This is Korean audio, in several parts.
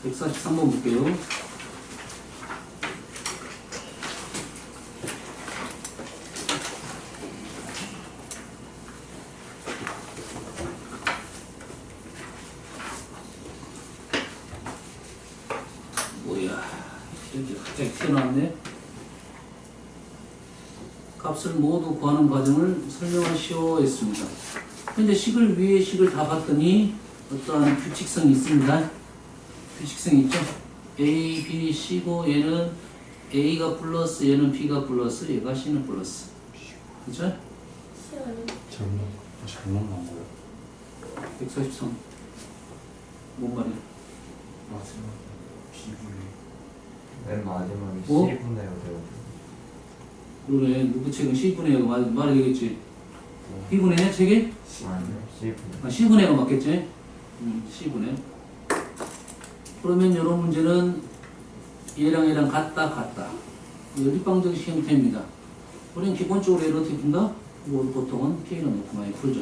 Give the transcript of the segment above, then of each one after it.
143번 볼게요. 뭐야, 이렇게 갑자기 튀어나왔네. 값을 모두 구하는 과정을 설명하시오 했습니다. 현재 식을 위에 식을 다 봤더니 어떠한 규칙성이 있습니다. 규칙성이 있죠? A, B, C고 얘는 A가 플러스 얘는 B가 플러스 얘가 C는 플러스. 그쵸? 잘못 나온 거예요. 143. 뭔 말이야? 마지막 비분의 맨 마지막에 어? C분의 되거든요. 그러네. 누구 책은 C분의 A가 말하겠지. B분의 A 책이? 아니요, C분의. 아, C분의 A가 맞겠지? C분의. 그러면 이런 문제는 얘랑 얘랑 같다. 일방정식 형태입니다. 우리는 기본적으로 얘를 어떻게 푼다? 뭐 보통은 K를 놓고 많이 풀죠.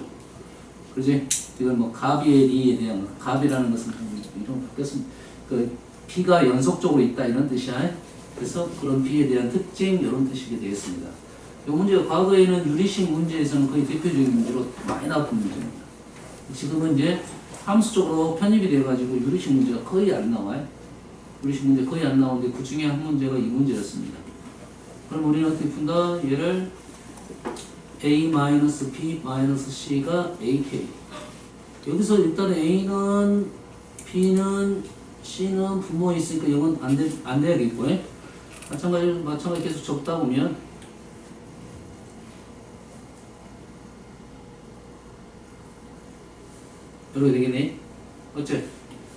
그지? 이건 뭐 갑이의 리에 대한 갑이라는 것은 이런 바뀌었습니다. 그 B가 연속적으로 있다 이런 뜻이야. 그래서 그런 B에 대한 특징 이런 뜻이게 되겠습니다. 이 문제가 과거에는 유리식 문제에서는 거의 대표적인 문제로 많이 나왔던 문제입니다. 지금은 이제 함수적으로 편입이 돼가지고 유리식 문제가 거의 안 나와요. 유리식 문제 거의 안 나오는데 그 중에 한 문제가 이 문제였습니다. 그럼 우리는 어떻게 푼다? 얘를 A-B-C가 AK. 여기서 일단 A는 B는 C는 분모에 있으니까 이건 안 돼야겠고, 마찬가지 계속 적다 보면 이렇게 되겠네. 어째?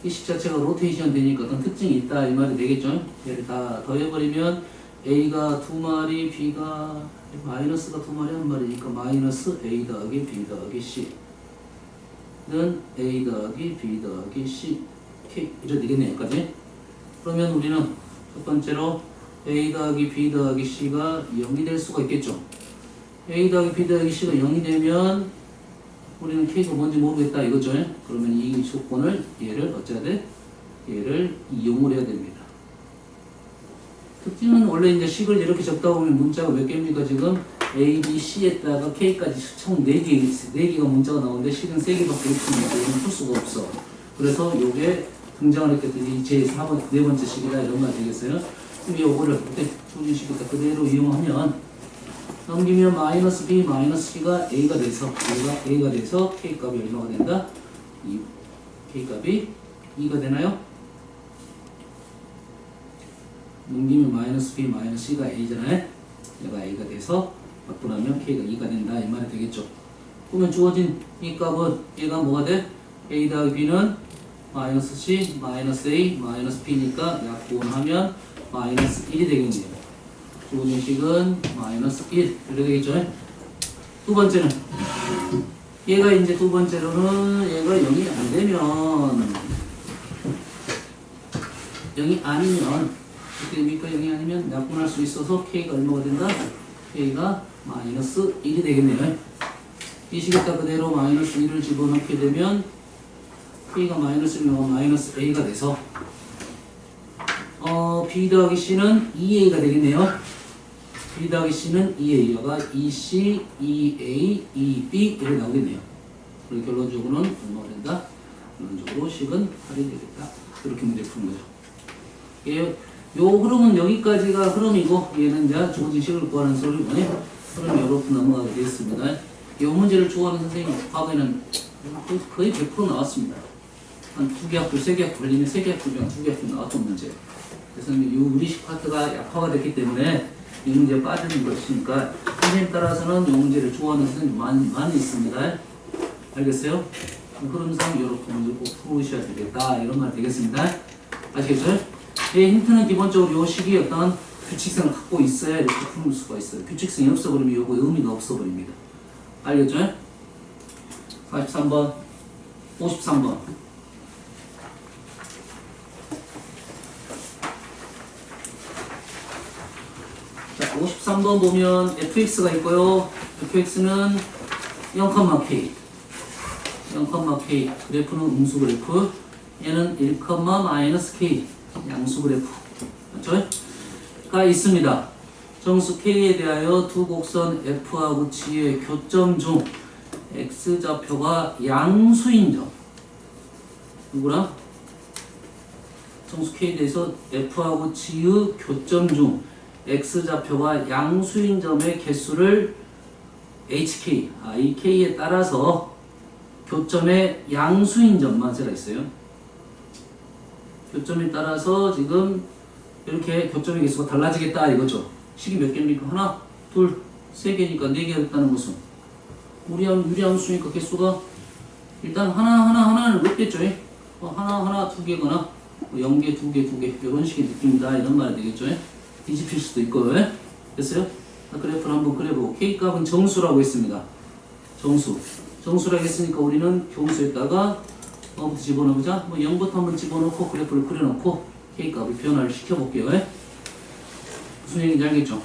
이 식 자체가 로테이션 되니까 어떤 특징이 있다 이 말이 되겠죠? 얘를 다 더해버리면 A가 두 마리, B가 마이너스가 두 마리 한 마리니까 마이너스 A 더하기 B 더하기 C는 A 더하기 B 더하기 C K 이렇게 되겠네요. 여기까지. 그러면 우리는 첫 번째로 A 더하기 B 더하기 C가 0이 될 수가 있겠죠. A 더하기 B 더하기 C가 0이 되면 우리는 K가 뭔지 모르겠다 이거죠. 그러면 이 조건을 얘를 어째야 돼? 얘를 이용을 해야 됩니다. 특징은 원래 이제 식을 이렇게 적다 보면 문자가 몇 개입니까? 지금 A, B, C에다가 K까지 총 4개가 문자가 나오는데 식은 3개밖에 없으니까 이건 풀 수가 없어. 그래서 요게 등장을 했기 때문에 제 4번, 네 번째 식이다 이런 말 되겠어요. 그럼 요거를 조진식에다 그대로 이용하면 넘기면 마이너스 B, 마이너스 C가 A가 돼서 K값이 얼마가 된다? K값이 2가 되나요? 넘기면 마이너스 B, 마이너스 C가 A잖아요? 얘가 A가 돼서 바꾸라면 K가 2가 된다 이 말이 되겠죠. 그러면 주어진 이 값은 얘가 뭐가 돼? A 더하기 B는 마이너스 C, 마이너스 A, 마이너스 B니까 약분하면 마이너스 1이 되겠네요. 주어진 식은 마이너스 1 이렇게 되겠죠. 두 번째는 얘가 이제 두 번째로는 얘가 0이 안 되면 0이 아니면 어떻게 됩니까? 0이 아니면 약분할 수 있어서 K가 얼마가 된다? K가 마이너스 1이 되겠네요. 이 식에다 그대로 마이너스 1을 집어넣게 되면 K가 마이너스 1이 마이너스 A가 돼서 B 더하기 C는 2A가 되겠네요. B 더하기 C는 2A가 2C, 2A, 2B 이렇게 나오겠네요. 그리고 결론적으로는 얼마가 된다? 결론적으로 식은 8이 되겠다. 이렇게 문제 푸는 거죠. 요 흐름은 여기까지가 흐름이고 얘는 이제 주어진 식을 구하는 소리고요. 흐름이 이렇게 넘어가게 되겠습니다. 이 문제를 좋아하는 선생님 과거에는 거의 100% 나왔습니다. 한 2개 학교, 3개 학교 걸리면 3개 학교 중 2개 학교 나왔던 문제. 그래서 이 우리식 파트가 약화가 됐기 때문에 이 문제에 빠지는 것이니까 선생님 따라서는 이 문제를 좋아하는 선생님 많이 있습니다. 알겠어요? 흐름상 이렇게 문제 꼭 풀으셔야 되겠다 이런 말 되겠습니다. 아시겠죠? 이 힌트는 기본적으로 이 식이 어떤 규칙성을 갖고 있어야 이렇게 풀 수가 있어요. 규칙성이 없어버리면 이거 의미가 없어버립니다. 알겠죠? 43번 53번 자, 53번 보면 fx가 있고요. fx는 0,k 0,k 그래프는 음수 그래프 얘는 1, 마이너스 k 양수 그래프 맞죠? 가 있습니다. 정수 k에 대하여 두 곡선 f하고 g의 교점 중 x좌표가 양수인 점 누구랑? 정수 k에 대해서 f하고 g의 교점 중 x좌표가 양수인 점의 개수를 hk, 이 k에 따라서 교점의 양수인 점만 제가 있어요. 교점에 따라서 지금 이렇게 교점의 개수가 달라지겠다 이거죠. 식이 몇 개입니까? 하나, 둘, 세 개니까 네 개였다는 것은 유리함수니까 개수가 일단 하나는 높겠죠. 하나, 두 개거나 0개, 2개 이런 식의 느낌이다 이런 말이 되겠죠. 뒤집힐 수도 있고 됐어요? 그래프를 한번 그려보고 K값은 정수라고 했습니다. 정수라고 했으니까 우리는 교수에다가 뭐부터 집어넣어보자. 0부터 한번 집어넣고 그래프를 그려놓고 K값을 변화를 시켜볼게요. 무슨 얘기인지 알겠죠?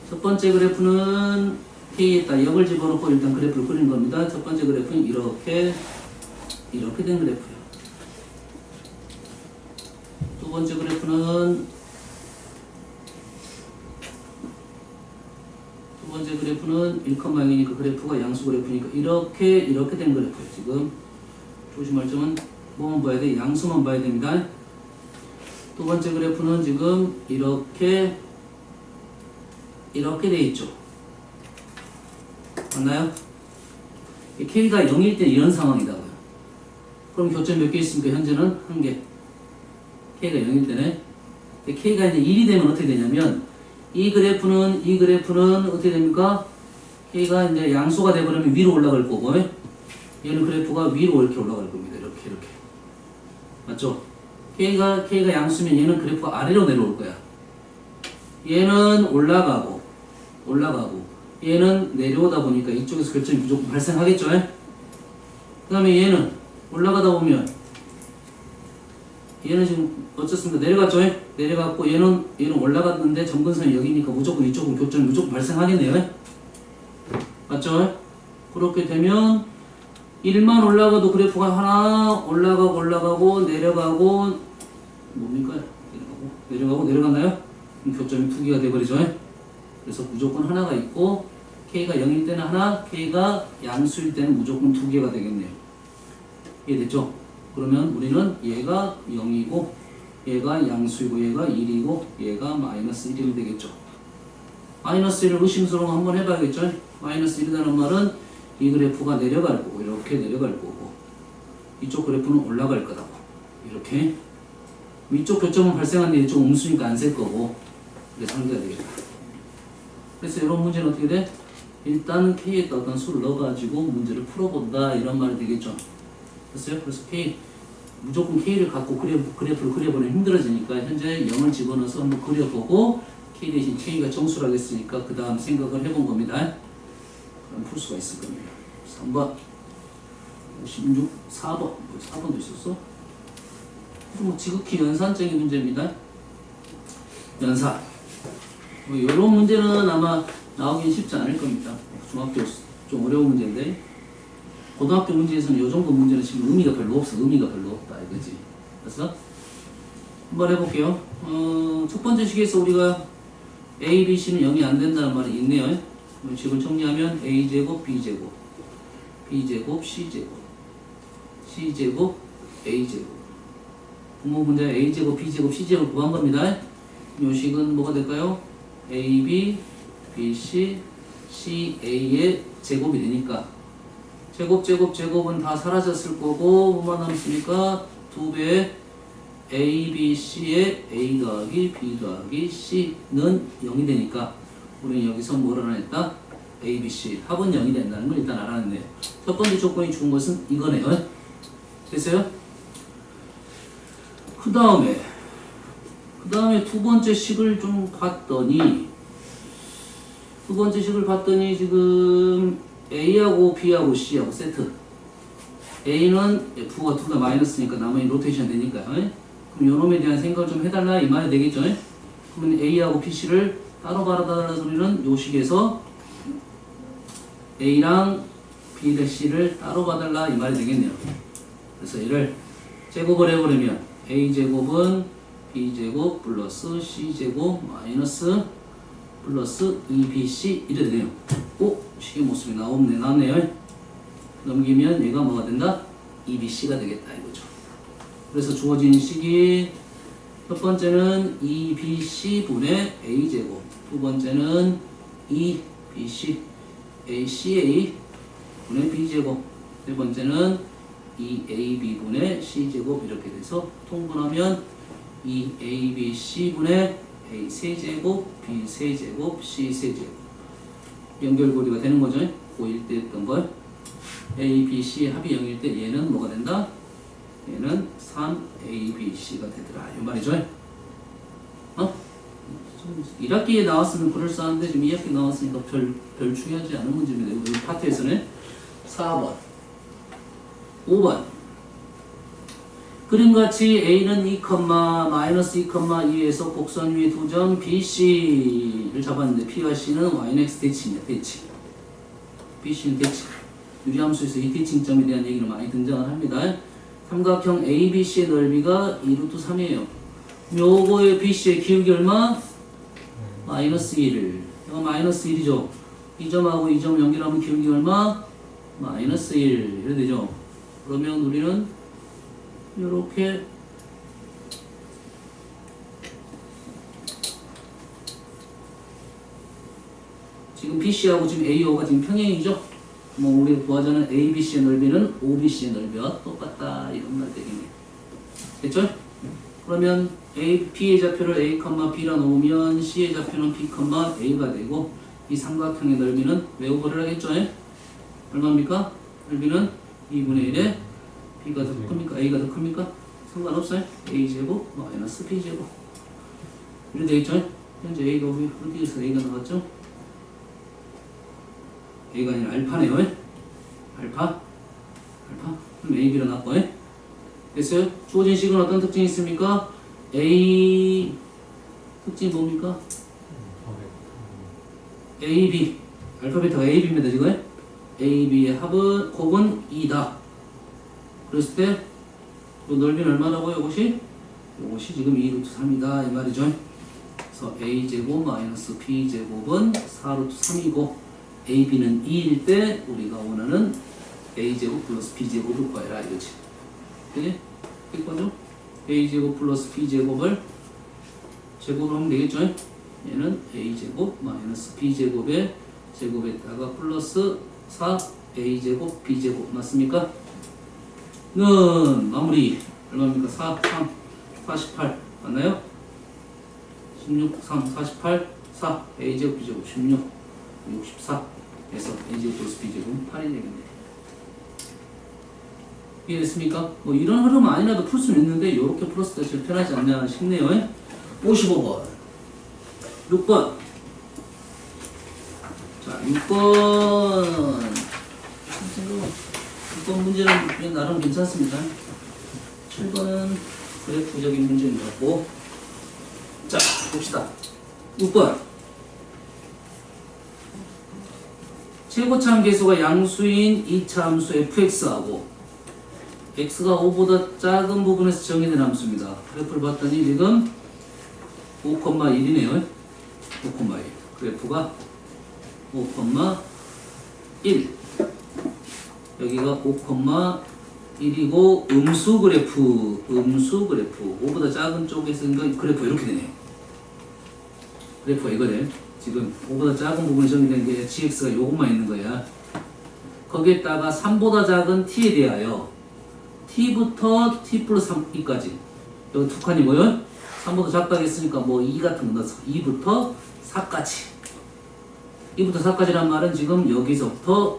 첫 번째 그래프는 K에다 0을 집어넣고 일단 그래프를 그린 겁니다. 첫 번째 그래프는 이렇게 된 그래프예요. 두 번째 그래프는 두 번째 그래프는 1,0이니까 그래프가 양수 그래프니까 이렇게 된 그래프예요. 지금 조심할 점은 뭐만 봐야 돼? 양수만 봐야 됩니다. 두 번째 그래프는 지금 이렇게 돼 있죠. 맞나요? K가 0일 때 이런 상황이다고요. 그럼 교점 몇 개 있습니까? 현재는 1개. K가 0일 때네. K가 이제 1이 되면 어떻게 되냐면 이 그래프는 어떻게 됩니까? K가 이제 양수가 되버리면 위로 올라갈 거고 얘는 그래프가 위로 이렇게 올라갈 겁니다. 이렇게 맞죠? K가 양수면 얘는 그래프가 아래로 내려올 거야. 얘는 올라가고 얘는 내려오다 보니까 이쪽에서 교점이 무조건 발생하겠죠? 그 다음에 얘는 올라가다 보면 얘는 지금 어쨌습니까? 내려갔죠? 내려갔고 얘는 올라갔는데 점근선이 여기니까 무조건 이쪽은 교점이 무조건 발생하겠네요. 맞죠? 그렇게 되면 1만 올라가도 그래프가 하나 올라가고 내려가고 뭡니까? 내려갔나요? 그럼 교점이 2개가 돼버리죠. 그래서 무조건 하나가 있고 K가 0일 때는 하나, K가 양수일 때는 무조건 2개가 되겠네요. 이해됐죠? 그러면 우리는 얘가 0이고 얘가 양수이고 얘가 1이고 얘가 마이너스 1이 되겠죠. 마이너스 1을 의심스러운 거 한번 해봐야겠죠. 마이너스 1이라는 말은 이 그래프가 내려갈 거고 이렇게 내려갈 거고 이쪽 그래프는 올라갈 거다고 이렇게 이쪽 교점은 발생하는데 이쪽 음수니까 안 셀 거고 그래서 한개가 되겠다. 그래서 이런 문제는 어떻게 돼? 일단 K에다 어떤 수를 넣어가지고 문제를 풀어본다 이런 말이 되겠죠. 됐어요? 그래서 K 무조건 K를 갖고 그래프를 그려보면 힘들어지니까 현재 0을 집어넣어서 한번 그려보고 K 대신 K가 정수라고 했으니까 그 다음 생각을 해본 겁니다. 그럼 풀 수가 있을 겁니다. 3번 56, 4번 4번도 있었어? 뭐 지극히 연산적인 문제입니다. 연산 이런 문제는 아마 나오긴 쉽지 않을 겁니다. 중학교 좀 어려운 문제인데 고등학교 문제에서는 이 정도 문제는 지금 의미가 별로 없다 이거지. 그래서 한번 해볼게요. 첫 번째 식에서 우리가 A, B, C는 0이 안 된다는 말이 있네요. 식을 정리하면 A제곱, B제곱, B제곱, C제곱, C제곱, A제곱. 분모 문제 A제곱, B제곱, C제곱 구한 겁니다. 이 식은 뭐가 될까요? AB, BC, CA의 제곱이 되니까 제곱은 다 사라졌을 거고 뭐만 남습니까? 2배의 A, B, C의 A 더하기 B 더하기 C는 0이 되니까 우리는 여기서 뭘 알아냈다? A, B, C 합은 0이 된다는 걸 일단 알아냈네요. 첫 번째 조건이 준 것은 이거네요. 됐어요? 그 다음에 두 번째 식을 좀 봤더니 지금 A하고 B하고 C하고 세트. A는 F가 둘 다 마이너스니까 나머지 로테이션 되니까. 그럼 요놈에 대한 생각을 좀 해달라 이 말이 되겠죠. 그러면 A하고 BC를 따로 받아달라는 소리는 요 식에서 A랑 B 대 C를 따로 봐달라 이 말이 되겠네요. 그래서 얘를 제곱을 해버리면 a제곱은 b제곱 플러스 c제곱 마이너스 플러스 2bc 이래 되네요. 오? 식의 모습이 나왔네요. 넘기면 얘가 뭐가 된다? 2bc가 되겠다 이거죠. 그래서 주어진 식이 첫 번째는 2bc분의 a제곱, 두 번째는 2bc aca 분의 b제곱, 세 번째는 2ab분의 c제곱 이렇게 돼서 통분하면 2abc분의 a 세제곱, b 세제곱, c 세제곱 연결고리가 되는 거죠. 고1 때 했던 걸 a, b, c 합이 0일 때 얘는 뭐가 된다? 얘는 3abc가 되더라 이 말이죠. 1학기에 나왔으면 그럴싸한데 지금 2학기 나왔으니까 별 중요하지 않은 문제입니다. 이 파트에서는 4번 5번 그림같이 A는 2, 마이너스 2,2에서 곡선 위에 두 점 BC를 잡았는데 P와 C는 Y는 X 대칭이야. 대칭. BC는 대칭. 유리함수에서 이 대칭점에 대한 얘기를 많이 등장을 합니다. 삼각형 ABC의 넓이가 2루트 3이에요. 요거의 BC의 기울기 얼마? 마이너스 1. 이거 마이너스 1이죠. 이 점하고 이 점 연결하면 기울기 얼마? 마이너스 1. 이래 되죠. 그러면 우리는 요렇게 지금 BC하고 지금 AO가 지금 평행이죠. 뭐 우리가 구하자는 ABC의 넓이는 OBC의 넓이와 똑같다 이런 말 되겠네요. 됐죠? 그러면 B의 좌표를 A, B라 놓으면 C의 좌표는 B, A가 되고 이 삼각형의 넓이는 외우거리를 하겠죠? 얼마입니까? 넓이는 2분의 1에 B가 더 큽니까? A가 더 큽니까? 상관없어요. A제곱 마이너스 B제곱 이렇게 되겠죠? 현재 A가 어디에서 A가 나왔죠? A가 아니라 알파네요. 알파 그럼 AB로 나왔고 됐어요? 주어진 식은 어떤 특징이 있습니까? A 특징이 뭡니까? AB 알파 베타가 AB입니다 지금. AB의 합은 곱은 2다. 그랬을 때 이 넓이는 얼마라고요? 이것이 지금 2루트 3이다 이 말이죠. 그래서 A제곱 마이너스 B제곱은 4루트 3이고 AB는 2일 때 우리가 원하는 A제곱 플러스 B제곱을 구해라 이거지. 그지? 이거죠? A제곱 플러스 B제곱을 제곱을 하면 되겠죠? 얘는 A제곱 마이너스 B제곱의 제곱에다가 플러스 4 A제곱 B제곱 맞습니까? 는 마무리 얼마입니까? 4, 3, 48 맞나요? 16, 3, 48, 4 A제곱 B제곱 16, 64 해서 A제곱 플러스 B제곱 8이 되겠네요. 이해됐습니까? 뭐 이런 흐름 아니라도 풀 수는 있는데 이렇게 풀었을 때 제일 편하지 않냐 싶네요. 55번 6번 자 6번 문제는 나름 괜찮습니다. 7번은 그래프적인 문제인 것 같고 자 봅시다. 6번 최고차 함계수가 양수인 2차 함수 fx하고 x가 5보다 작은 부분에서 정의된 함수입니다. 그래프를 봤더니 지금 5,1이네요. 5,1 그래프가 5,1 여기가 5,1이고 음수 그래프 5보다 작은 쪽에서 그래프 이렇게 되네요. 그래프가 이거래. 지금 5보다 작은 부분이 정의된 게 gx가 요것만 있는 거야. 거기에다가 3보다 작은 t에 대하여 t부터 t 플러스 3까지 여기 두 칸이 뭐요? 3보다 작다고 했으니까 뭐 2 같은 거 넣어서 2부터 4까지 2부터 4까지란 말은 지금 여기서부터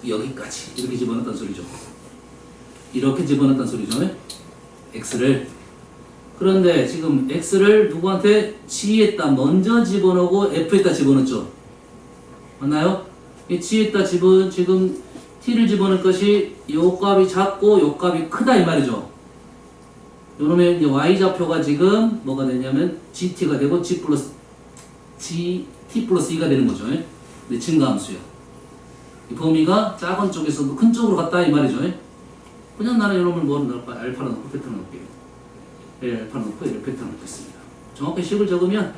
여기까지 이렇게 집어넣었단 소리죠. 이렇게 집어넣었단 소리죠. x를. 그런데 지금 x를 누구한테 g에다 먼저 집어넣고 f에다 집어넣었죠. 맞나요? 이 g에다 지금 t를 집어넣을 것이 요 값이 작고 요 값이 크다 이 말이죠. 요놈의 이제 y좌표가 지금 뭐가 되냐면 gt가 되고 t 플러스 2가 되는 거죠. 네, 증가함수요. 이 범위가 작은 쪽에서 큰 쪽으로 갔다 이 말이죠. 그냥 나는 이놈을 뭐 넣을까? 알파로 넣고 베타로 넣을게요. L 알파로 넣고 L 베타로 넣겠습니다. 정확히 식을 적으면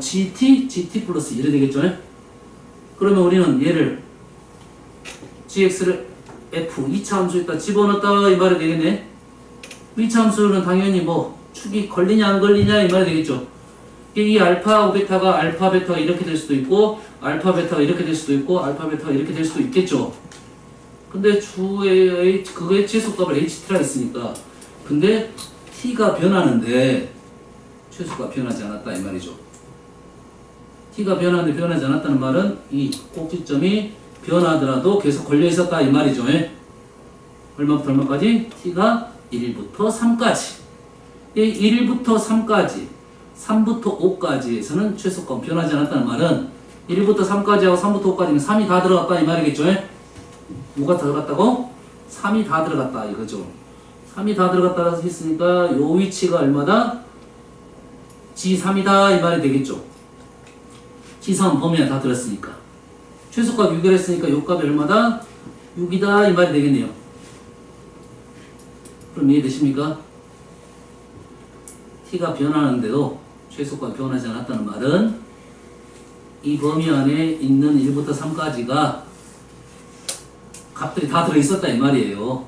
GT 플러스 1이 되겠죠? 그러면 우리는 얘를 GX를 F 2차 함수에다 집어넣었다 이 말이 되겠네. 2차 함수는 당연히 뭐 축이 걸리냐 안 걸리냐 이 말이 되겠죠. 이 알파하고 베타가 알파 베타가 이렇게 될 수도 있고 알파 베타가 이렇게 될 수도 있고 알파 베타가 이렇게 될 수도 있겠죠. 근데 주의 그거의 최소값을 HT라 했으니까 근데 T가 변하는데 최소가 변하지 않았다 이 말이죠. T가 변하는데 변하지 않았다는 말은 이 꼭지점이 변하더라도 계속 걸려 있었다 이 말이죠. 얼마부터 얼마까지? T가 1부터 3까지. 이 1부터 3까지, 3부터 5까지에서는 최소값 변하지 않았다는 말은 1부터 3까지하고 3부터 5까지는 3이 다 들어갔다 이 말이겠죠. 뭐가 들어갔다고? 3이 다 들어갔다 이거죠. 3이 다 들어갔다 했으니까 요 위치가 얼마다? G3이다 이 말이 되겠죠. G3 범위 안에 다 들었으니까. 최소값 6을 했으니까 요 값이 얼마다? 6이다 이 말이 되겠네요. 그럼 이해되십니까? T가 변하는데도 최소값 변하지 않았다는 말은 이 범위 안에 있는 1부터 3까지가 값들이 다 들어있었다 이 말이에요.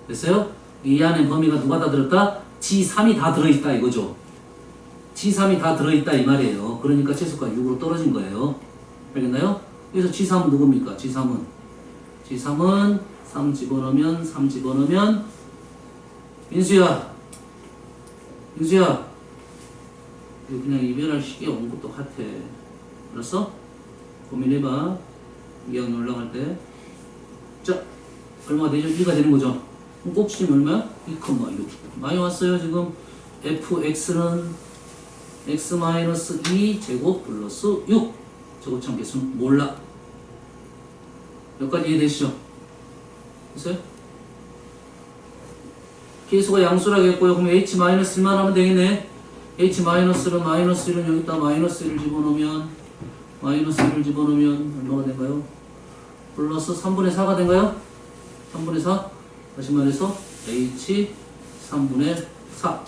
됐어요? 이 안에 범위가 누가 다 들었다? G3이 다 들어있다 이거죠. G3이 다 들어있다 이 말이에요. 그러니까 최소값 6으로 떨어진 거예요. 알겠나요? 그래서 G3은 누굽니까? G3은 3 집어넣으면 민수야 이거 그냥 이별할 시기에 온 것도 같아. 알았어? 고민해봐. 2학년 올라갈 때. 자, 얼마가 되죠? 2가 되는 거죠. 그럼 꼭지점 얼마야? 2,6. 많이 왔어요, 지금. fx는 x-2 제곱 플러스 6. 제곱참 개수는 몰라. 여기까지 이해되시죠? 됐어요? 개수가 양수라고 했고요. 그럼 h-1만 하면 되겠네. h-는 -1은 여기다 -1을 집어넣으면 얼마가 된가요? 플러스 3분의 4가 된가요? 3분의 4? 다시 말해서 h 3분의 4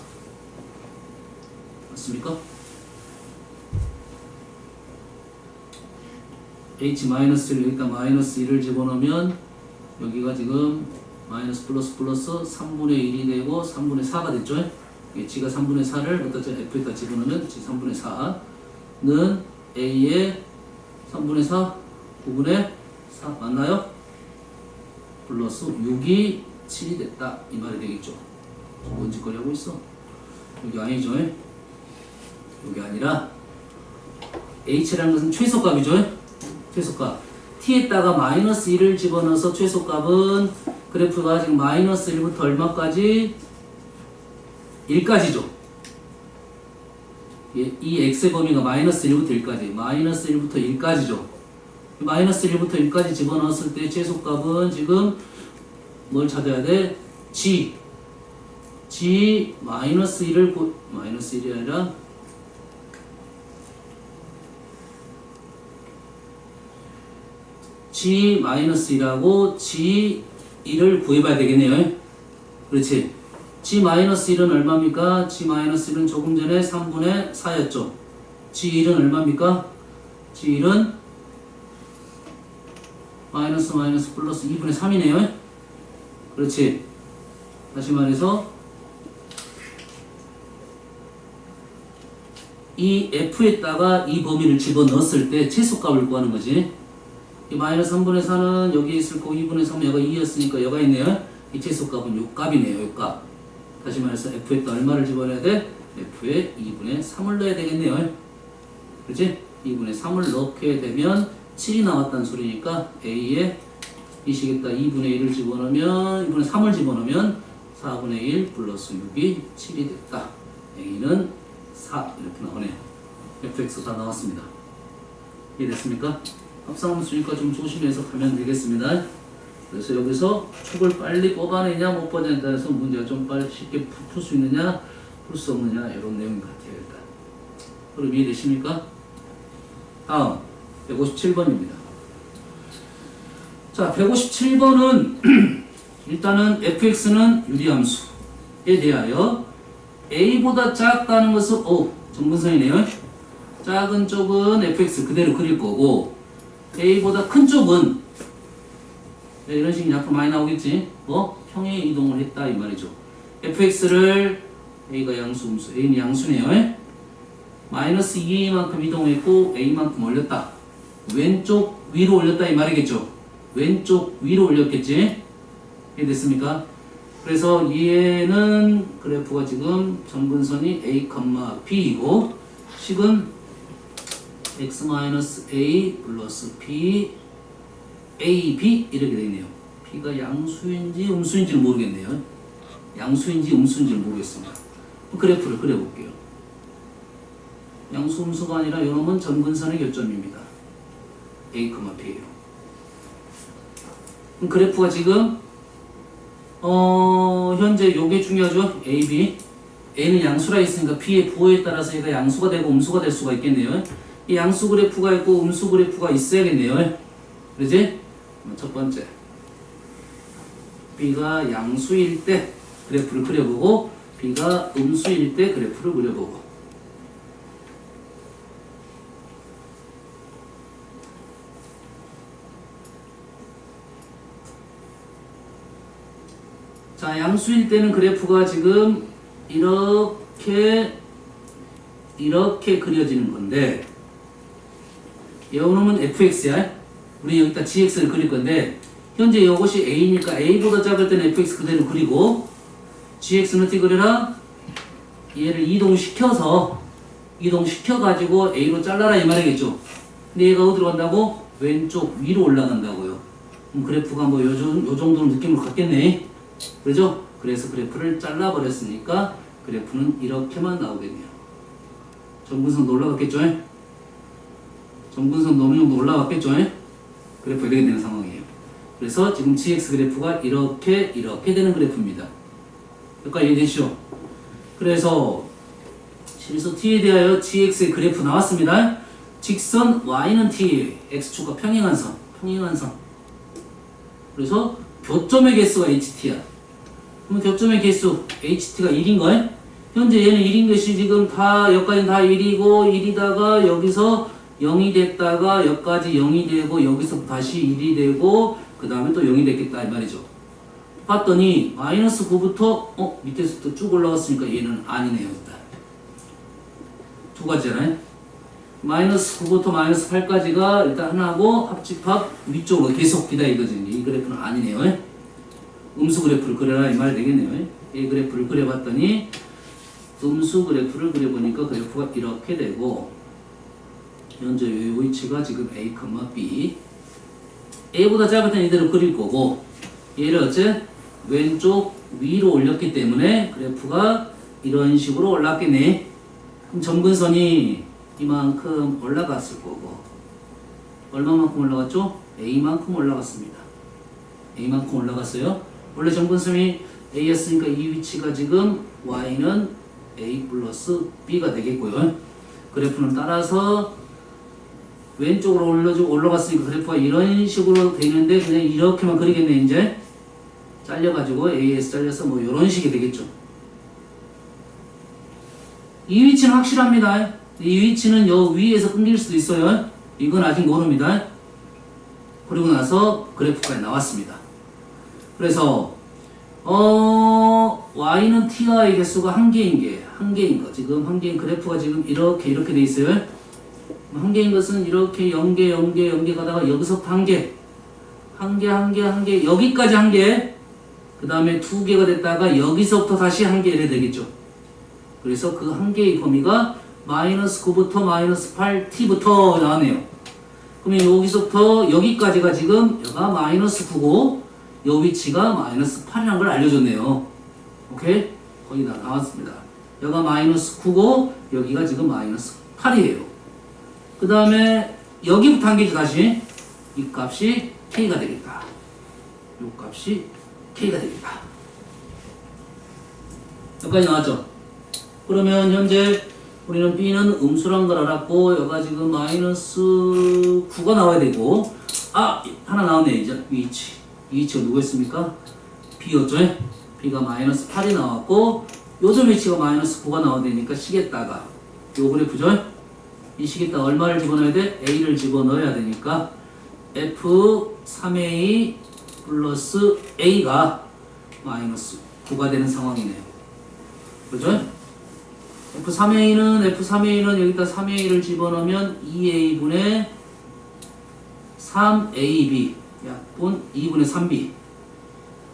맞습니까? h-를 여기다 -1을 집어넣으면 여기가 지금 마이너스 플러스 3분의 1이 되고 3분의 4가 됐죠? G가 3분의 4를 어디다 F에다 집어넣으면 G 3분의 4는 A의 3분의 4, 9분의 4 맞나요? 플러스 6이 7이 됐다 이 말이 되겠죠. 뭔 짓거리 하고 있어? 여기 아니죠? 여기 아니라 H라는 것은 최소값이죠? 최소값 T에다가 -1을 집어넣어서 최소값은 그래프가 지금 -1부터 얼마까지? 1까지죠. 이 x의 범위가 -1부터 1까지, -1부터 1까지죠. -1부터 1까지 집어넣었을 때 최소값은 지금 뭘 찾아야 돼? g -1이 아니라 g-1하고 g1을 구해봐야 되겠네요. 그렇지. g-1은 얼마입니까? g-1은 조금 전에 3분의 4였죠. g1은 얼마입니까? g1은 마이너스 플러스 2분의 3이네요. 그렇지. 다시 말해서 이 f에다가 이 범위를 집어넣었을 때 최소값을 구하는 거지. 이 마이너스 3분의 4는 여기 있을 거고 2분의 3은 여가 2였으니까 여가 있네요. 이 최소값은 요 값이네요. 요 값. 다시 말해서 f에다 얼마를 집어넣어야 돼? f에 2분의 3을 넣어야 되겠네요. 그렇지? 2분의 3을 넣게 되면 7이 나왔다는 소리니까 a에 이 식에다 2분의 1을 집어넣으면 2분의 3을 집어넣으면 4분의 1 플러스 6이 7이 됐다. a는 4 이렇게 나오네요. fx가 다 나왔습니다. 이해됐습니까? 합성함수니까 좀 조심해서 가면 되겠습니다. 그래서 여기서 축을 빨리 뽑아내냐 못 뽑아내냐에 따라서 문제가 좀 빨리 쉽게 풀 수 있느냐 풀 수 없느냐 이런 내용 같아요. 일단 그럼 이해되십니까? 다음 157번입니다. 자 157번은 일단은 fx는 유리함수에 대하여 a보다 작다는 것은 정분선이네요. 작은 쪽은 fx 그대로 그릴 거고 a보다 큰 쪽은 이런 식이 앞으로 많이 나오겠지. 평행 이동을 했다 이 말이죠. fx를 a가 양수, 음수, a는 양수네요. 마이너스 2a만큼 이동했고 a만큼 올렸다. 왼쪽 위로 올렸다 이 말이겠죠. 왼쪽 위로 올렸겠지. 이해됐습니까? 그래서 얘는 그래프가 지금 점근선이 a, b이고 식은 x-a 플러스 b a, b 이렇게 되어 있네요. b가 양수인지 음수인지는 모르겠네요. 양수인지 음수인지는 모르겠습니다. 그래프를 그려볼게요. 양수, 음수가 아니라 이놈은 점근선의 교점입니다. a, b예요. 그럼 그래프가 지금 현재 요게 중요하죠. a, b. a는 양수라 있으니까 b의 부호에 따라서 얘가 양수가 되고 음수가 될 수가 있겠네요. 이 양수 그래프가 있고 음수 그래프가 있어야겠네요. 그러지? 첫 번째. b가 양수일 때 그래프를 그려보고 b가 음수일 때 그래프를 그려보고. 자, 양수일 때는 그래프가 지금 이렇게 그려지는 건데 요놈은 fx야. 우리 여기다 gx를 그릴 건데 현재 이것이 a니까 a보다 작을 때는 fx 그대로 그리고 gx는 어떻게 그려라? 얘를 이동시켜가지고 a로 잘라라 이 말이겠죠. 근데 얘가 어디로 간다고? 왼쪽 위로 올라간다고요. 그럼 그래프가 뭐 요 정도는 느낌을 갖겠네. 그죠? 그래서 그래프를 잘라버렸으니까 그래프는 이렇게만 나오겠네요. 점근선도 올라갔겠죠? 점근선도 어느 정도 올라갔겠죠? 그래프 이렇게 되는 상황이에요. 그래서 지금 gx 그래프가 이렇게 되는 그래프입니다. 여기까지 이해되시죠? 그래서 실수 t에 대하여 gx의 그래프 나왔습니다. 직선 y는 t, x축과 평행한 선. 그래서 교점의 개수가 ht야. 그럼 교점의 개수 ht가 1인 거야? 현재 얘는 1인 것이 지금 다 여기까지는 다 1이고 1이다가 여기서 0이 됐다가 여기까지 0이 되고 여기서 다시 1이 되고 그 다음에 또 0이 됐겠다 이 말이죠. 봤더니 마이너스 9부터 밑에서부터 쭉 올라갔으니까 얘는 아니네요. 두 가지잖아요. 마이너스 9부터 마이너스 8까지가 일단 하나고 합집합 위쪽으로 계속 기다 이거지. 이 그래프는 아니네요. 음수 그래프를 그려라 이 말이 되겠네요. 이 그래프를 그려봤더니 음수 그래프를 그려보니까 그래프가 이렇게 되고 현재 이 위치가 지금 a, b a보다 작을 때는 이대로 그릴 거고 얘를 어째 왼쪽 위로 올렸기 때문에 그래프가 이런 식으로 올랐겠네. 그럼 점근선이 이만큼 올라갔을 거고 얼마만큼 올라갔죠? a만큼 올라갔습니다. a만큼 올라갔어요. 원래 점근선이 a였으니까 이 위치가 지금 y는 a 플러스 b가 되겠고요. 그래프는 따라서 왼쪽으로 올라갔으니까 그래프가 이런 식으로 되는데 그냥 이렇게만 그리겠네. 이제 잘려가지고 a에서 잘려서 뭐 이런 식이 되겠죠. 이 위치는 확실합니다. 이 위치는 요 위에서 끊길 수도 있어요. 이건 아직 모릅니다. 그리고 나서 그래프가 나왔습니다. 그래서 y는 t와의 개수가 한 개인 거. 지금 한 개인 그래프가 지금 이렇게 돼 있어요. 한 개인 것은 이렇게 0개 가다가 여기서부터 한 개, 여기까지 한 개, 그 다음에 두 개가 됐다가 여기서부터 다시 한 개 이래 되겠죠. 그래서 그 한 개의 범위가 마이너스 9부터 마이너스 8t부터 나왔네요. 그러면 여기서부터 여기까지가 지금 여기가 마이너스 9고 요 위치가 마이너스 8이라는 걸 알려줬네요. 오케이? 거의 다 나왔습니다. 여기가 마이너스 9고 여기가 지금 마이너스 8이에요. 그 다음에 여기부터 한 개죠. 다시 이 값이 k가 되겠다. 요 값이 k가 되겠다. 여기까지 나왔죠? 그러면 현재 우리는 b는 음수란 걸 알았고 여기가 지금 마이너스 9가 나와야 되고 하나 나왔네. 이제 이 위치가 누구였습니까? B였죠? B가 마이너스 8이 나왔고 요점 위치가 마이너스 9가 나와야 되니까 식에다가 요 그래프죠? 이 식에다가 얼마를 집어넣어야 돼? A를 집어넣어야 되니까 F3A 플러스 A가 마이너스 9가 되는 상황이네요. 그죠? F3A는 여기다 3A를 집어넣으면 2A분의 3AB 약분 2분의 3B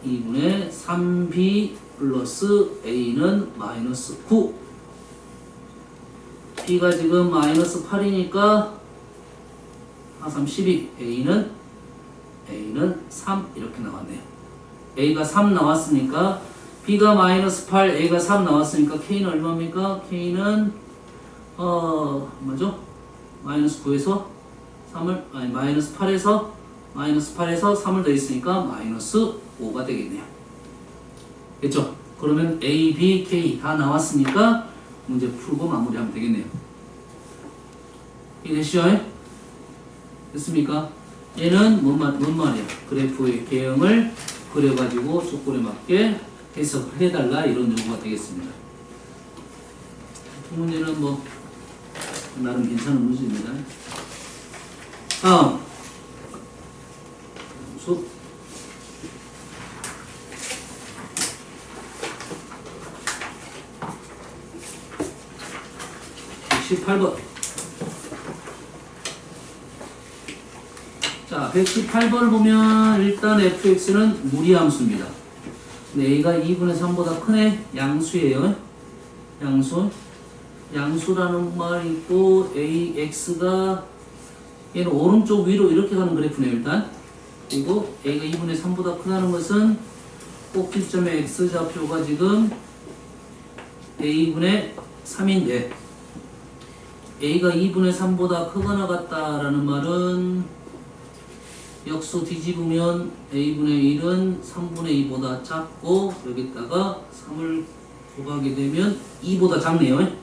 2분의 3B 플러스 A는 마이너스 9 B가 지금 마이너스 8이니까 4, 3, 12 A는 3 이렇게 나왔네요. A가 3 나왔으니까 B가 마이너스 8 A가 3 나왔으니까 K는 얼마입니까? K는 뭐죠? 마이너스 9에서 3을 마이너스 8에서 3을 더했으니까 마이너스 5가 되겠네요. 됐죠? 그러면 A, B, K 다 나왔으니까 문제 풀고 마무리하면 되겠네요. 이해되시죠? 됐습니까? 얘는 뭔 말이야? 그래프의 개형을 그려가지고 조건에 맞게 해석을 해달라 이런 요구가 되겠습니다. 이 문제는 뭐 나름 괜찮은 문제입니다. 다음 수 118번. 자, 118번을 보면 일단 fx는 무리함수입니다. 근데 a가 2분의 3보다 크네? 양수예요. 양수라는 말이 있고 ax가 얘는 오른쪽 위로 이렇게 가는 그래프네요. 일단 그리고 a가 2분의 3보다 크다는 것은 꼭지점의 x좌표가 지금 a분의 3인데 a가 2분의 3보다 크거나 같다라는 말은 역수 뒤집으면 a분의 1은 3분의 2보다 작고 여기다가 3을 곱하게 되면 2보다 작네요.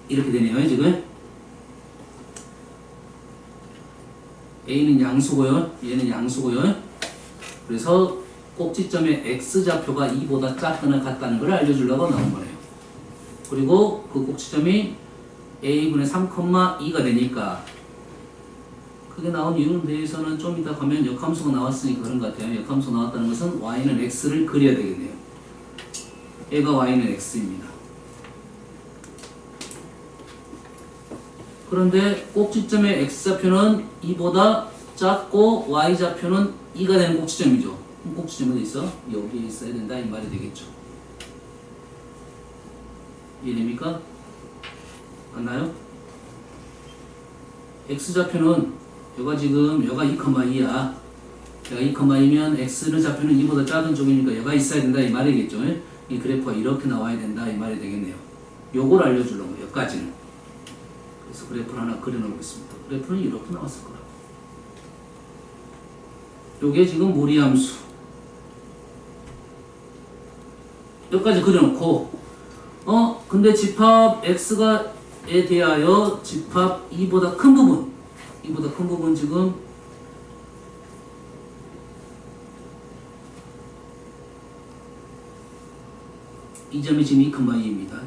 이렇게 되네요. 지금 a는 양수고요. 얘는 양수고요. 그래서 꼭지점의 x좌표가 2보다 작거나 같다는 걸 알려주려고 나온 거예요. 그리고 그 꼭지점이 a분의 3,2가 되니까 그게 나온 이유는 대해서는 좀 이따 가면 역함수가 나왔으니까 그런 것 같아요. 역함수가 나왔다는 것은 y는 x를 그려야 되겠네요. 얘가 y는 x입니다. 그런데 꼭지점의 x좌표는 2보다 작고 y좌표는 2가 되는 꼭지점이죠. 꼭지점이 어디 있어? 여기에 있어야 된다 이 말이 되겠죠. 이해됩니까? 맞나요? x좌표는 여가 지금 여가 2,2야. 여가 2,2면 x는 좌표는 2보다 작은 쪽이니까 여가 있어야 된다 이 말이겠죠. 이 그래프가 이렇게 나와야 된다 이 말이 되겠네요. 요걸 알려주려고 여기까지는. 그래서 그래프를 하나 그려놓겠습니다. 그래프는 이렇게 나왔을 거라고. 요게 지금 무리함수. 여기까지 그려놓고 근데 집합 x가에 대하여 집합 2보다 큰 부분 지금 이 점이 지금 2,2입니다.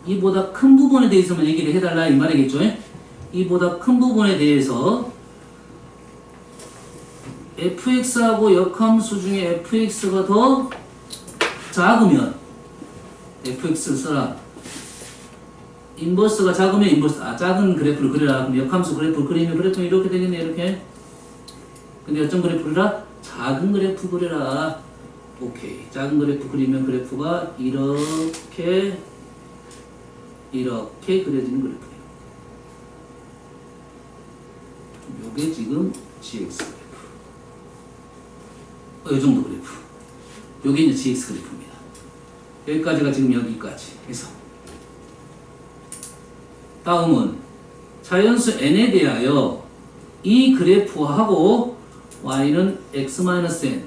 이보다 큰 부분에 대해서만 얘기를 해달라 이 말이겠죠. 이보다 큰 부분에 대해서 fx하고 역함수 중에 fx가 더 작으면 fx를 써라. 인버스가 작으면 인버스, 작은 그래프를 그려라. 그럼 역함수 그래프를 그리면 그래프는 이렇게 되겠네, 이렇게. 근데 어떤 그래프를 그려라? 작은 그래프 그려라. 오케이. 작은 그래프 그리면 그래프가 이렇게 그려지는 그래프예요. 요게 지금 gx 그래프. 이 정도 그래프. 요게 이제 gx 그래프입니다. 여기까지가 지금 여기까지 해서. 다음은 자연수 n에 대하여 이 그래프하고 y는 x-n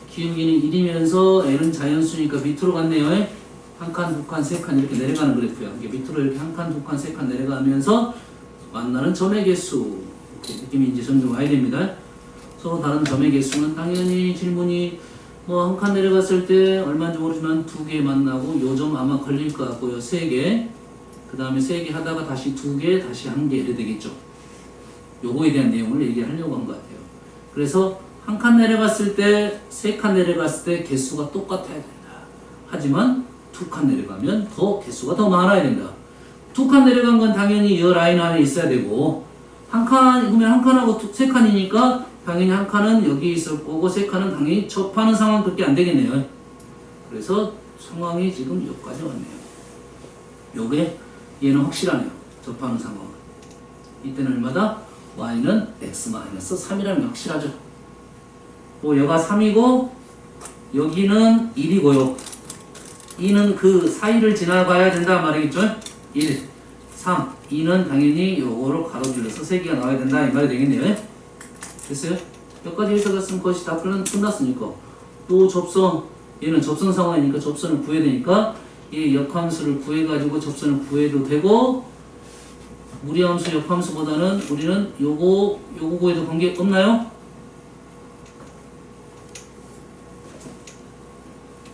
기울기는 1이면서 n은 자연수니까 밑으로 갔네요. 한 칸, 두 칸, 세 칸 이렇게 내려가는 그래프야. 이게 밑으로 이렇게 한 칸, 두 칸, 세 칸 내려가면서 만나는 점의 개수. 이렇게 느낌이 이제 점점 와야 됩니다. 서로 다른 점의 개수는 당연히 질문이 뭐 한 칸 내려갔을 때 얼마인지 모르지만 2개 만나고 요 점 아마 걸릴 것 같고요. 3개. 그 다음에 3개 하다가 다시 2개, 다시 1개 이래 되겠죠. 요거에 대한 내용을 얘기하려고 한 것 같아요. 그래서 한 칸 내려갔을 때, 3칸 내려갔을 때 개수가 똑같아야 된다. 하지만 2칸 내려가면 더 개수가 더 많아야 된다. 2칸 내려간 건 당연히 이 라인 안에 있어야 되고, 한 칸, 그러면 한 칸하고 3칸이니까 당연히 한 칸은 여기 있을 거고, 3칸은 당연히 접하는 상황밖에 안 되겠네요. 그래서 상황이 지금 여기까지 왔네요. 요게 얘는 확실하네요. 접하는 상황은. 이때는 얼마다? y는 x-3이라는 게 확실하죠. 또 여가 3이고 여기는 1이고요. 2는 그 사이를 지나가야 된다 말이겠죠? 1, 3, 2는 당연히 요거를 가로질러서 3개가 나와야 된다 이 말이 되겠네요. 됐어요? 여기까지 해석했으면 그것이 다 끝났으니까 또 접선, 얘는 접선 상황이니까 접선을 구해야 되니까 이 역함수를 구해가지고 접선을 구해도 되고, 무리함수 역함수보다는 우리는 요거 구해도 관계 없나요?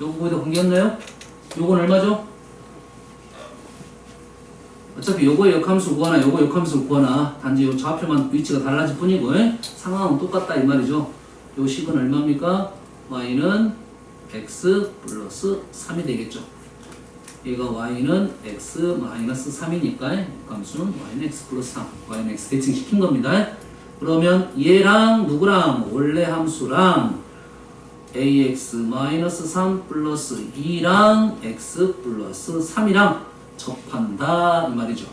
요거 구해도 관계 없나요? 요건 얼마죠? 어차피 요거의 역함수 구하나 요거 역함수 구하나 단지 요 좌표만 위치가 달라질 뿐이고 상황은 똑같다 이 말이죠. 요 식은 얼마입니까? y는 x 플러스 3이 되겠죠. 얘가 y는 x-3이니까 역함수는 y는 x 플러스 3, y는 x 대칭시킨 겁니다. 그러면 얘랑 누구랑 원래 함수랑 ax-3 플러스 2랑 x 플러스 3이랑 접한다 이 말이죠.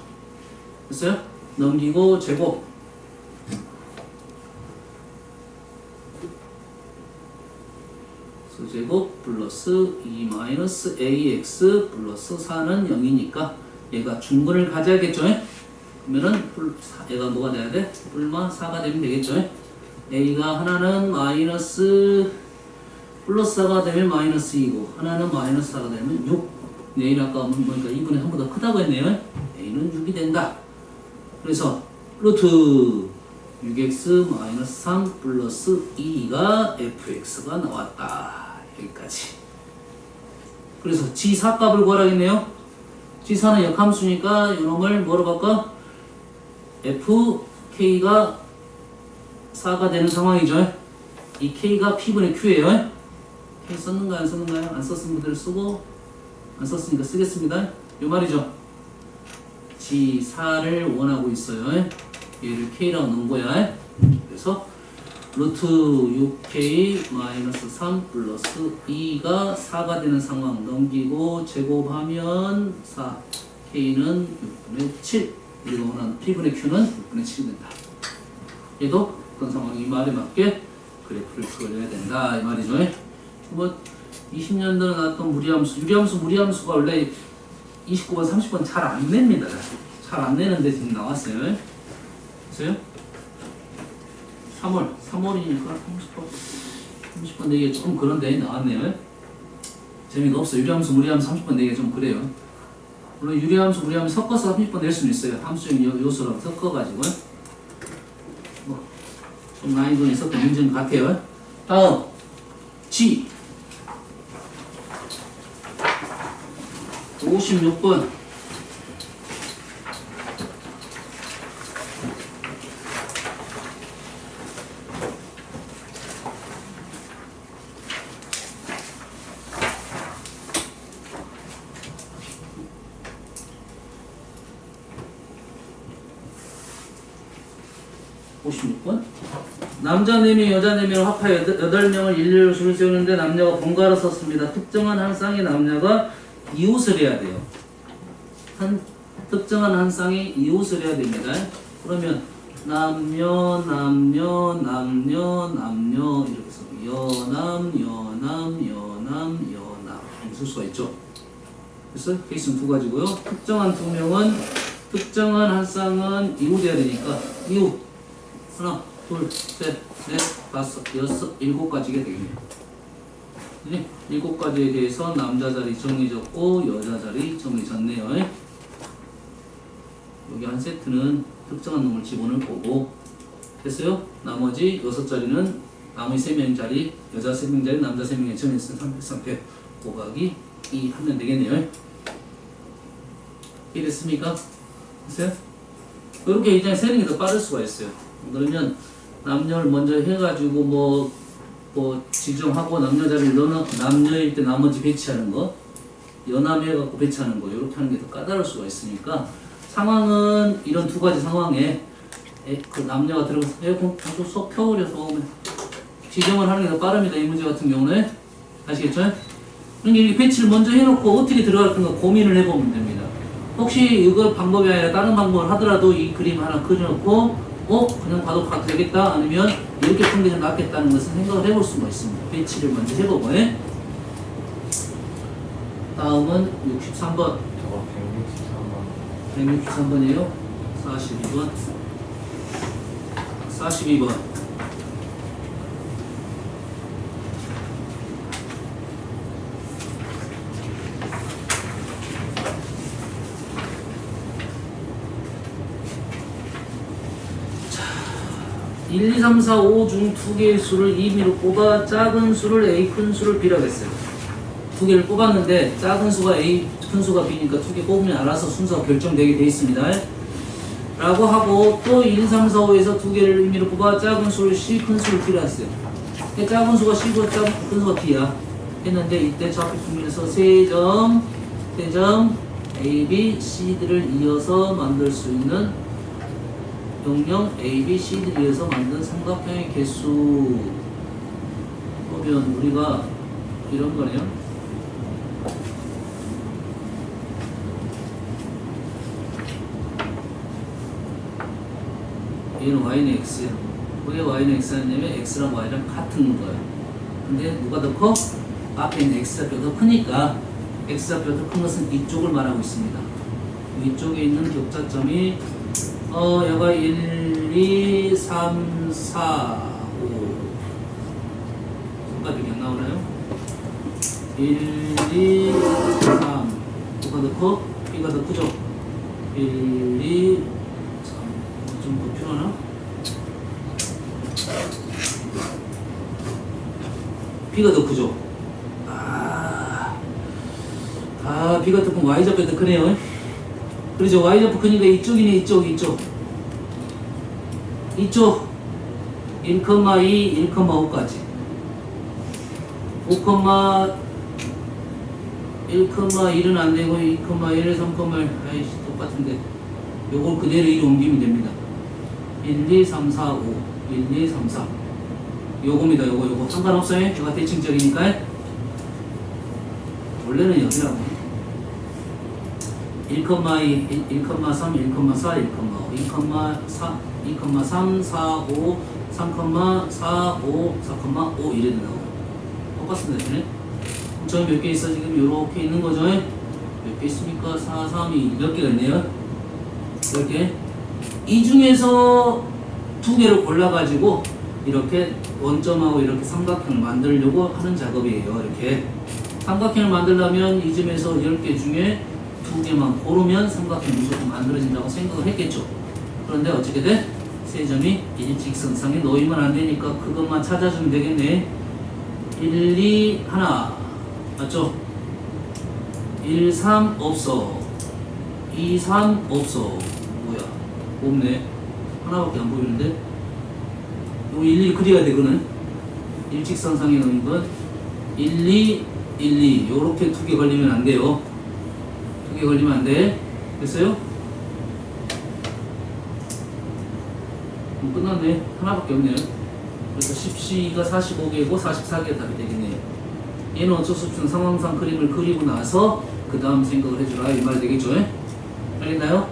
됐어요? 넘기고 제곱 제곱 플러스 2 마이너스 ax 플러스 4는 0이니까 얘가 중근을 가져야겠죠? 그러면은 얘가 뭐가 돼야 돼? 뿔마 4가 되면 되겠죠? a가 하나는 마이너스 플러스 4가 되면 마이너스 2고 하나는 마이너스 4가 되면 6. a는 아까 보니까 2분의 3보다 크다고 했네요. a는 6이 된다. 그래서 루트 6x-3 플러스 2가 fx가 나왔다. 여기까지. 그래서 g4 값을 구하라겠네요. g4는 역함수니까 이놈을 뭐로 바꿔? fk가 4가 되는 상황이죠. 이 k가 p분의 q예요. k 썼는가요? 안 썼는가요? 안 썼으면 그대로 쓰고 안 썼으니까 쓰겠습니다. 요 말이죠. g4를 원하고 있어요. 얘를 k라고 넣은 거야. 그래서 루트 6k-3 플러스 2가 4가 되는 상황 넘기고 제곱하면 4 k는 6분의 7 그리고 원하는 p분의 q는 6분의 7이 된다. 얘도 어떤 상황이 이 말에 맞게 그래프를 그려야 된다 이 말이죠. 뭐 20년도에 나왔던 무리함수가 원래 29번 30번 잘 안 냅니다. 잘 안 내는데 지금 나왔어요. 됐어요? 3월이니까 30번 내기가 조금 그런데 나왔네요. 재미가 없어요. 유리함수, 무리함수 30번 내기가 좀 그래요. 물론 유리함수, 무리함수 섞어서 30번 낼 수는 있어요. 함수적 요소랑 섞어가지고. 뭐, 좀 난이도는 있었던 문제는 같아요. 다음, G. 56번. 남자 4명, 여자 4명을 합하여 8명을 일렬로 줄을 세우는데 남녀가 번갈아 섰습니다. 특정한 한 쌍의 남녀가 이웃을 해야 돼요. 특정한 한 쌍의 이웃을 해야 됩니다. 그러면 남녀 이렇게 써 여남 이렇게 쓸 수가 있죠. 그래서 케이스는 두 가지고요. 특정한 2명은 특정한 한 쌍은 이웃해야 되니까 이웃 하나 둘, 셋, 넷, 다섯, 여섯, 7가지가 되겠네요. 7가지에 대해서 남자 자리 정해졌고 여자 자리 정해졌네요. 여기 한 세트는 특정한 놈을 집어넣을 거고 됐어요? 나머지 6자리는 나머지 3명짜리 여자 3명짜리 남자 3명의 전했으면 300 곱하기 2 하면 되겠네요. 이해됐습니까? 됐어요? 이렇게 이제 세는 게 더 빠를 수가 있어요. 그러면 남녀를 먼저 해가지고 뭐 지정하고 남녀자를 남녀일 때 나머지 배치하는 거, 연함해갖고 배치하는 거, 이렇게 하는 게 더 까다로울 수가 있으니까 상황은 이런 두 가지 상황에 그 남녀가 들어가서 에어컨 쏙 켜버려서 지정을 하는 게 더 빠릅니다. 이 문제 같은 경우는 아시겠죠? 그러니까 이렇게 배치를 먼저 해놓고 어떻게 들어갈 건가 고민을 해보면 됩니다. 혹시 이거 방법이 아니라 다른 방법을 하더라도 이 그림 하나 그려놓고 그냥 봐도 되겠다 아니면 이렇게 푸는 게 좀 낫겠다는 것을 생각을 해볼 수가 있습니다. 배치를 먼저 해보고 다음은 63번 저거 163번. 163번이에요. 42번 42번 1, 2, 3, 4, 5 중 두 개의 수를 임의로 뽑아 작은 수를 A, 큰 수를 B라고 했어요. 두 개를 뽑았는데 작은 수가 A, 큰 수가 B니까 두 개 뽑으면 알아서 순서가 결정되게 돼 있습니다. 라고 하고 또 1, 2, 3, 4, 5에서 두 개를 임의로 뽑아 작은 수를 C, 큰 수를 B라 했어요. 작은 수가 C고 큰 수가 B야. 했는데 이때 좌표 평면에서 세 점 A, B, C들을 이어서 만들 수 있는 영영 A, B, C들을 이어서 만든 삼각형의 개수 보면 우리가 이런 거네요. 얘는 Y는 X야. 왜 Y는 X 하냐면 X랑 Y랑 같은 거야. 근데 누가 더 커? 앞에 있는 X좌표가 더 크니까 X좌표가 더 큰 것은 이쪽을 말하고 있습니다. 이쪽에 있는 격자점이 여가 1, 2, 3, 4, 5 손가락이 안 나오나요? 1, 2, 3 누가 더 커? B가 더 크죠? 1, 2, 3 좀 더 필요하나? B가 더 크죠? B가 더 크면 Y좌표가 더 크네요. 그렇죠. Y좌표 크니까 이쪽이네. 이쪽 1,2, 1,5까지 5,1은 안되고 2,1, 3,1 아이씨 똑같은데 요걸 그대로 1로 옮기면 됩니다. 1, 2, 3, 4, 5 1, 2, 3, 4 요겁니다. 요거 상관없어요. 얘가 대칭적이니까 원래는 여기라고 1,2, 1,3, 1,4, 1,5 2,3, 4, 5 3, 4, 5, 4,5 이래 된다고 똑같습니다. 그럼 저기 몇 개 있어? 지금 요렇게 있는 거죠? 몇 개 있습니까? 4, 3, 2 몇 개가 있네요? 10개. 이 중에서 두 개를 골라가지고 이렇게 원점하고 이렇게 삼각형을 만들려고 하는 작업이에요. 이렇게 삼각형을 만들려면 이 점에서 10개 중에 두 개만 고르면 삼각형이 무조건 만들어진다고 생각을 했겠죠. 그런데 어떻게 돼? 세 점이 일직선상에 놓이면 안 되니까 그것만 찾아주면 되겠네. 1, 2, 하나 맞죠? 1, 3 없어. 2, 3 없어. 뭐야? 없네. 하나밖에 안 보이는데? 이거 일일이 그려야 되거든. 일직선상에 놓인 건 1, 2, 1, 2 요렇게 두 개 걸리면 안 돼요. 두 개 걸리면 안 돼. 됐어요? 끝났네. 하나밖에 없네요. 그래서 10C가 45개고 44개가 답이 되겠네요. 얘는 어쩔 수 없는 상황상 그림을 그리고 나서 그 다음 생각을 해주라 이 말 되겠죠? 알겠나요?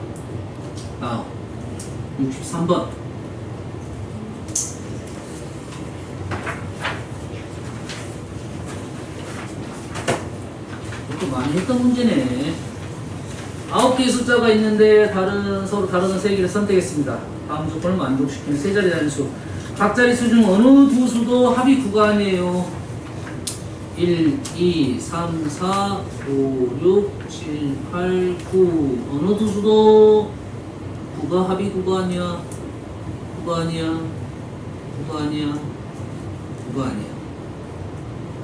63번 이것도 많이 했던 문제네. 9개의 숫자가 있는데 서로 다른 세 개를 선택했습니다. 다음 조건을 만족시키는 세 자리 단수. 각 자릿수 중 어느 두 수도 합이 9가 아니에요. 1, 2, 3, 4, 5, 6, 7, 8, 9 어느 두 수도 9가 합이 9가 아니야. 9가 아니야. 9가 아니야. 9가 아니에요.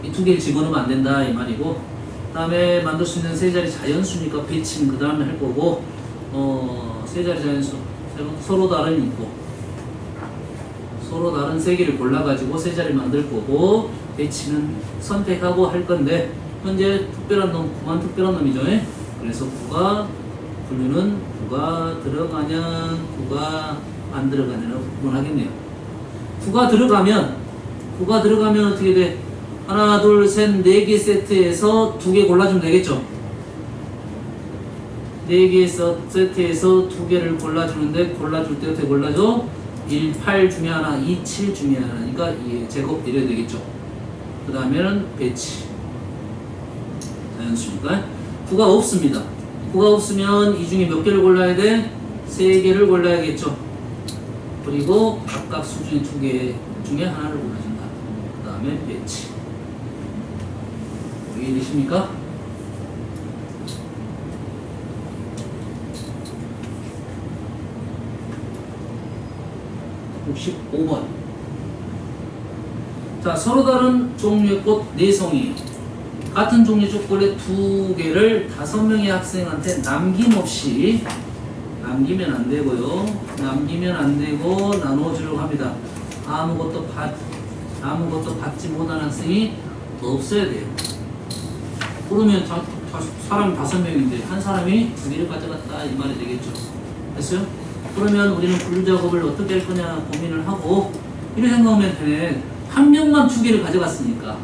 이 두 개를 집어넣으면 안 된다 이 말이고, 그 다음에 만들 수 있는 세 자리 자연수니까 배치는 그 다음에 할 거고, 세 자리 자연수 서로 다른 있고 서로 다른 세 개를 골라가지고 세 자리 만들 거고, 배치는 선택하고 할 건데, 현재 특별한 놈, 9만 특별한 놈이죠. 그래서 9가 분류는 9가 들어가냐 9가 안 들어가냐로 구분하겠네요. 9가 들어가면 어떻게 돼? 하나, 둘, 셋, 네 개 세트에서 두 개 골라주면 되겠죠? 네 개 세트에서 두 개를 골라주는데, 골라줄 때 어떻게 골라줘? 1, 8 중에 하나, 2, 7 중에 하나니까 2의 제곱 이래야 되겠죠? 그 다음에는 배치. 자연수니까. 9가 없습니다. 9가 없으면 이 중에 몇 개를 골라야 돼? 3개를 골라야겠죠? 그리고 각각 수중에 2개 중에 하나를 골라준다. 그 다음에 배치. 이해되십니까? (65번) 자, 서로 다른 종류의 꽃 4송이, 같은 종류의 초콜릿 2개를 5명의 학생한테 남김없이, 남기면 안 되고요. 남기면 안 되고 나눠주려고 합니다. 아무것도 받지 못한 학생이 없어야 돼요. 그러면 사람이 5명인데 한 사람이 2개를 가져갔다 이 말이 되겠죠. 됐어요? 그러면 우리는 분류 작업을 어떻게 할 거냐 고민을 하고, 이렇게 생각하면 되네. 한 명만 2개를 가져갔으니까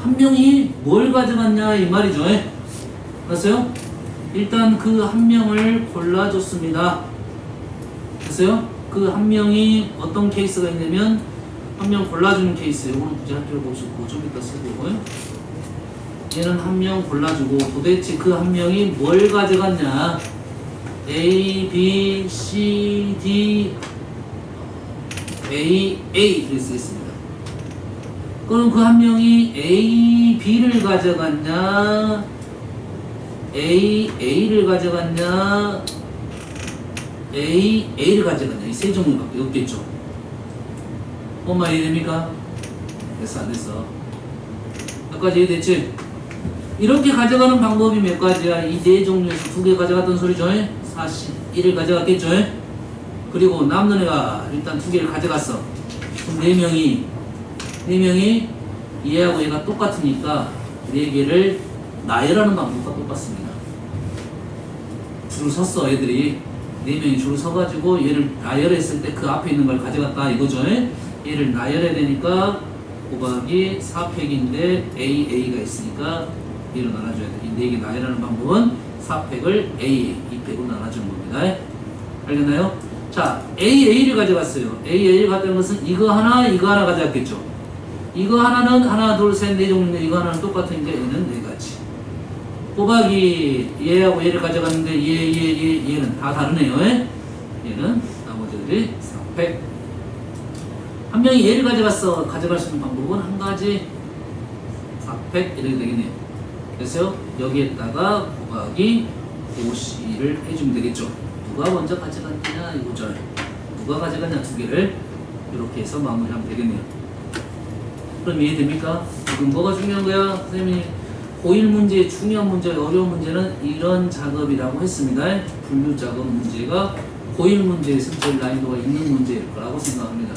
한 명이 뭘 가져갔냐 이 말이죠. 됐어요? 일단 그 한 명을 골라줬습니다. 됐어요? 그 한 명이 어떤 케이스가 있냐면, 한 명 골라주는 케이스, 이거는 굳이 할 필요가 없었고 좀 이따 쓰고요. 얘는 한 명 골라주고, 도대체 그 한 명이 뭘 가져갔냐. A, B, C, D, A, 이렇게 쓰겠습니다. 그럼 그 한 명이 A, B를 가져갔냐, A를 가져갔냐, A를 가져갔냐, 이 세 종류밖에 없겠죠. 엄마 이해됩니까? 됐어 안 됐어? 몇 가지 이해됐지? 이렇게 가져가는 방법이 몇 가지야? 이 네 종류에서 2개 가져갔던 소리죠? 41을 가져갔겠죠? 그리고 남는 애가 일단 2개를 가져갔어. 그럼 4명이 얘하고 얘가 똑같으니까 4개를 나열하는 방법과 똑같습니다. 줄을 섰어 애들이. 4명이 줄을 서가지고 얘를 나열했을 때 그 앞에 있는 걸 가져갔다 이거죠? 얘를 나열해야 되니까 곱하기 4팩인데 AA가 있으니까 B로 나눠줘야 돼. 이 4개 나열하는 방법은 4팩을 AA, 2팩으로 나눠주는 겁니다. 알겠나요? 자, AA를 가져갔어요. AA를 가져간 것은 이거 하나 가져갔겠죠. 이거 하나는 하나, 둘, 셋, 네 종류인데 이거 하나는 똑같으니까 얘는 4가지. 곱하기 얘하고 얘를 가져갔는데 얘는 다 다르네요. 얘는 나머지들이 4팩. 한 명이 얘를 가져갈 수 있는 방법은 한 가지. 4팩 이렇게 되겠네요. 그래서 여기에다가 곱하기 5C를 해주면 되겠죠. 누가 먼저 가져갔냐 이거죠. 누가 가져갔냐 2개를 이렇게 해서 마무리하면 되겠네요. 그럼 이해됩니까? 지금 뭐가 중요한 거야? 선생님이 고1 문제, 중요한 문제, 어려운 문제는 이런 작업이라고 했습니다. 분류 작업 문제가 고1 문제에서 제일 난이도가 있는 문제일 거라고 생각합니다.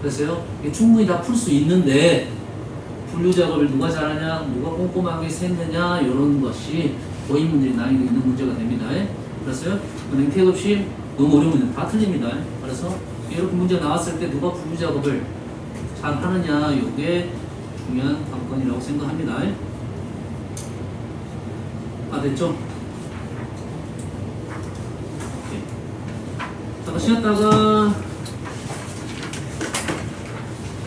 그래서요, 충분히 다 풀 수 있는데 분류 작업을 누가 잘하냐, 누가 꼼꼼하게 셌느냐, 이런 것이 고1 문제의 난이도 있는 문제가 됩니다. 그래서요, 냉택 없이 너무 어려운 문제 다 틀립니다. 그래서 이렇게 문제 나왔을 때 누가 분류 작업을 잘 하느냐, 이게 중요한 관건이라고 생각합니다. 아, 됐죠? 오케이. 잠깐 쉬었다가,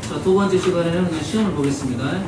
자, 두 번째 시간에는 그냥 시험을 보겠습니다.